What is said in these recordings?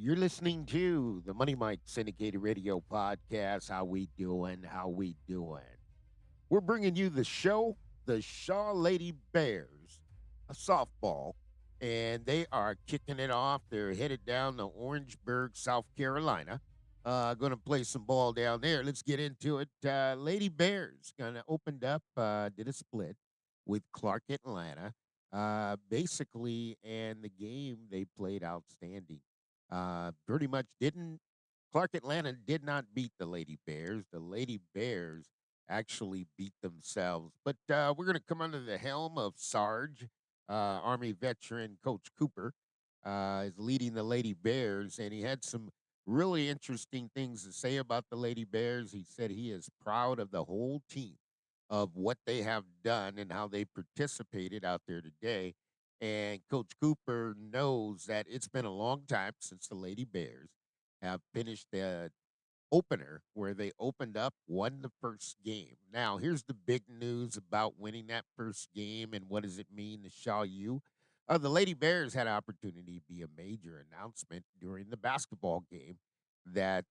You're listening to the Money Mike Syndicated Radio Podcast. How we doing? How we doing? We're bringing you the show, the Shaw Lady Bears, a softball, and they are kicking it off. They're headed down to Orangeburg, South Carolina. Going to play some ball down there. Let's get into it. Lady Bears kind of opened up, did a split with Clark Atlanta. Basically, and the game they played outstanding. Pretty much didn't. Clark Atlanta did not beat the Lady Bears. The Lady Bears actually beat themselves. But we're going to come under the helm of Sarge, Army veteran Coach Cooper, is leading the Lady Bears, and he had some really interesting things to say about the Lady Bears. He said he is proud of the whole team of what they have done and how they participated out there today. And Coach Cooper knows that it's been a long time since the Lady Bears have finished the opener where they opened up, won the first game. Now, here's the big news about winning that first game and what does it mean to Shaw U. The Lady Bears had an opportunity to be a major announcement during the basketball game that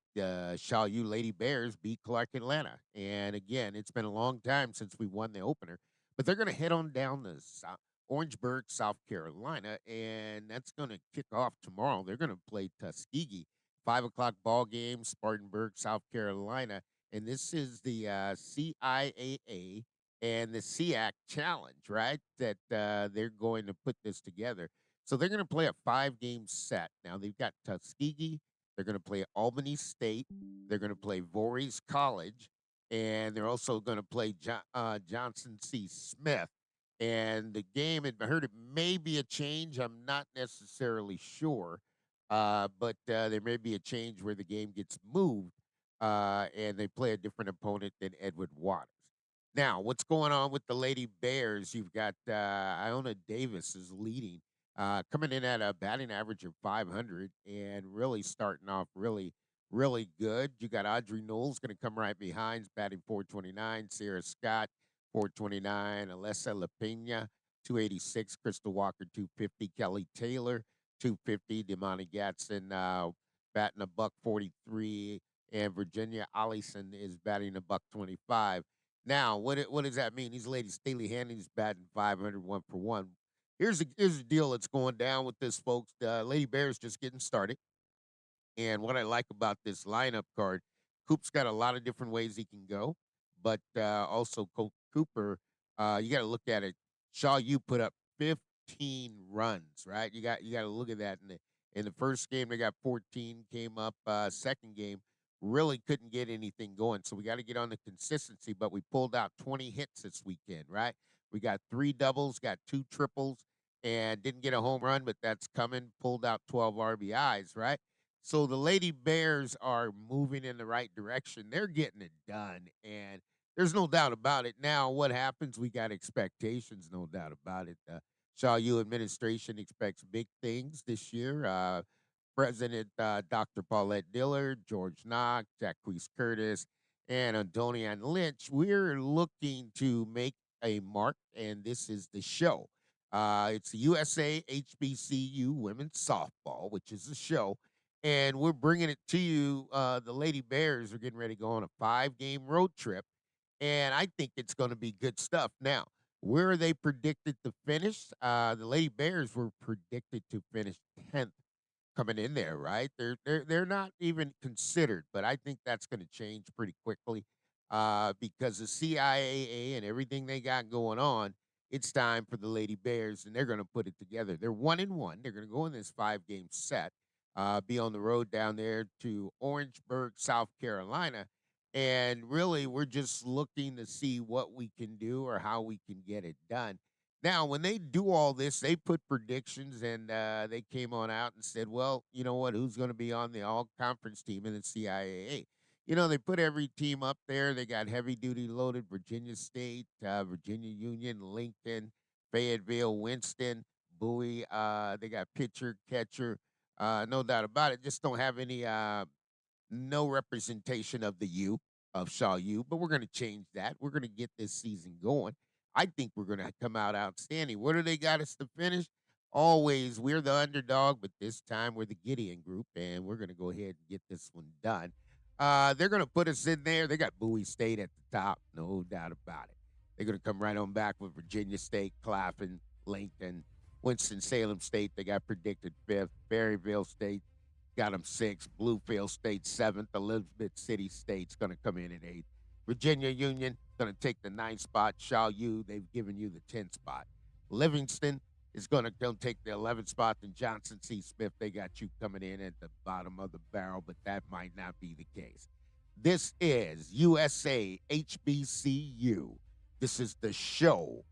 Shaw U Lady Bears beat Clark Atlanta. And again, it's been a long time since we won the opener, but they're going to head on down to Orangeburg, South Carolina, and that's going to kick off tomorrow. They're going to play Tuskegee 5 o'clock ball game, Spartanburg, South Carolina. And this is the CIAA and the SEAC challenge, right? That they're going to put this together. So they're going to play a 5 game set. Now they've got Tuskegee. They're going to play Albany State. They're going to play Voorhees College. And they're also going to play Johnson C. Smith. And the game, I heard it may be a change. I'm not necessarily sure, but there may be a change where the game gets moved and they play a different opponent than Edward Waters. Now, what's going on with the Lady Bears? You've got Iona Davis is leading, coming in at a batting average of 500 and really starting off really good. You got Audrey Knowles going to come right behind, batting 429. Sarah Scott, 429. Alessa LaPena, 286. Crystal Walker, 250. Kelly Taylor, 250. Damani Gatson batting a buck 43, and Virginia Allison is batting a buck 25. Now, what does that mean? These ladies, Staley Hanning's batting 500, 1 for 1. Here's the deal that's going down with this, folks. The Lady Bears just getting started. And what I like about this lineup card, Coop's got a lot of different ways he can go, but also Cooper, you got to look at it. Shaw U put up 15 runs, right? You got to look at that. In the first game, they got 14. Came up second game, really couldn't get anything going. So we got to get on the consistency. But we pulled out 20 hits this weekend, right? We got 3 doubles, got 2 triples, and didn't get a home run, but that's coming. Pulled out 12 RBIs, right? So the Lady Bears are moving in the right direction. They're getting it done, and there's no doubt about it. Now, what happens? We got expectations, no doubt about it. Shaw U administration expects big things this year. President Dr. Paulette Dillard, George Knox, Jacquees Curtis, and Antonian Lynch. We're looking to make a mark, and this is the show. It's the USA HBCU Women's Softball, which is the show, and we're bringing it to you. The Lady Bears are getting ready to go on a 5 game road trip, and I think it's going to be good stuff. Now, where are they predicted to finish? The Lady Bears were predicted to finish 10th coming in there, right? They're not even considered, but I think that's going to change pretty quickly because the CIAA and everything they got going on. It's time for the Lady Bears, and they're going to put it together. They're 1-1. They're going to go in this 5 game set, be on the road down there to Orangeburg, South Carolina. And really, we're just looking to see what we can do or how we can get it done. Now, when they do all this, they put predictions and they came on out and said, well, you know what? Who's going to be on the all conference team in the CIAA? They put every team up there. They got heavy duty loaded Virginia State, Virginia Union, Lincoln, Fayetteville, Winston, Bowie. They got pitcher, catcher. No doubt about it. Just don't have any no representation of the U of Shaw U, but we're going to change that. We're going to get this season going. I think we're going to come out outstanding. Where do they got us to finish? Always, we're the underdog, but this time we're the Gideon group, and we're going to go ahead and get this one done. They're going to put us in there. They got Bowie State at the top, no doubt about it. They're going to come right on back with Virginia State, Claflin, Lincoln, Winston-Salem State. They got predicted fifth. Berryville State got them sixth. Bluefield State seventh. Elizabeth City State's going to come in at eighth. Virginia Union going to take the ninth spot. Shaw U, they've given you the 10th spot. Livingston is going to take the 11th spot. And Johnson C. Smith, they got you coming in at the bottom of the barrel, but that might not be the case. This is USA HBCU. This is the show,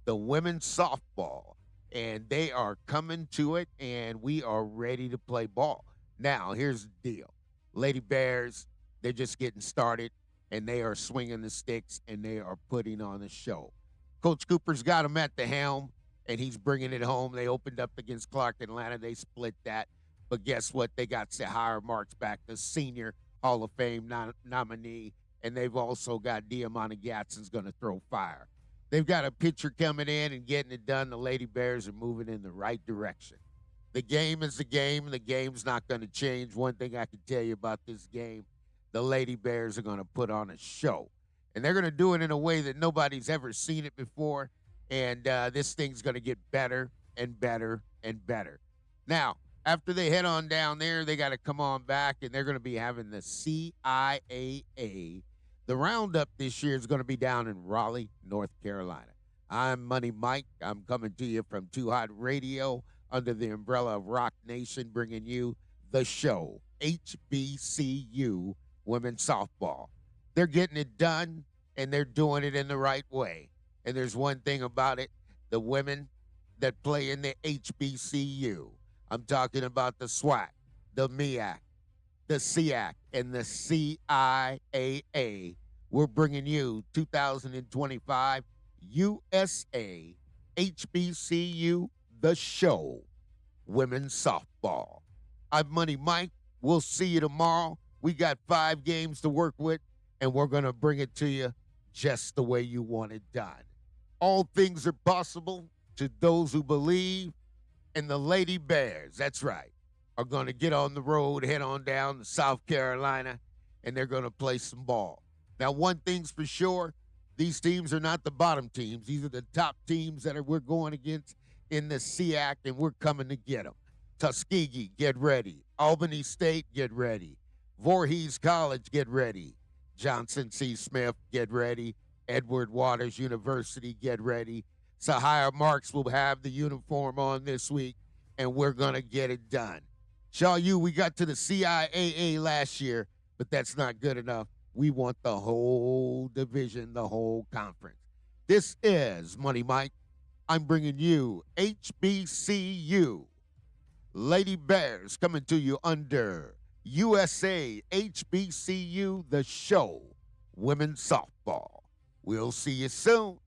the women's softball, and they are coming to it, and we are ready to play ball. Now, here's the deal. Lady Bears, they're just getting started, and they are swinging the sticks, and they are putting on a show. Coach Cooper's got them at the helm, and he's bringing it home. They opened up against Clark Atlanta. They split that. But guess what? They got Sahara Marks back, the senior Hall of Fame nominee, and they've also got Diamante Gadsden's going to throw fire. They've got a pitcher coming in and getting it done. The Lady Bears are moving in the right direction. The game is the game, and the game's not going to change. One thing I can tell you about this game, the Lady Bears are going to put on a show. And they're going to do it in a way that nobody's ever seen it before. And this thing's going to get better and better and better. Now, after they head on down there, they got to come on back, and they're going to be having the CIAA. The roundup this year is going to be down in Raleigh, North Carolina. I'm Money Mike. I'm coming to you from Too Hot Radio under the umbrella of Roc Nation, bringing you the show, HBCU Women's Softball. They're getting it done, and they're doing it in the right way. And there's one thing about it, the women that play in the HBCU. I'm talking about the SWAC, the MEAC, the SEAC, and the CIAA. We're bringing you 2025 USA HBCU The Show Women's Softball. I'm Money Mike. We'll see you tomorrow. We got 5 games to work with, and we're going to bring it to you just the way you want it done. All things are possible to those who believe, and the Lady Bears, that's right, are going to get on the road, head on down to South Carolina, and they're going to play some ball. Now, one thing's for sure, these teams are not the bottom teams. These are the top teams that we're going against in the SEAC, and we're coming to get them. Tuskegee, get ready. Albany State, get ready. Voorhees College, get ready. Johnson C. Smith, get ready. Edward Waters University, get ready. Sahara Marks will have the uniform on this week, and we're going to get it done. Shaw U, we got to the CIAA last year, but that's not good enough. We want the whole division, the whole conference. This is Money Mike. I'm bringing you HBCU. Lady Bears coming to you under USA HBCU The Show Women's Softball. We'll see you soon.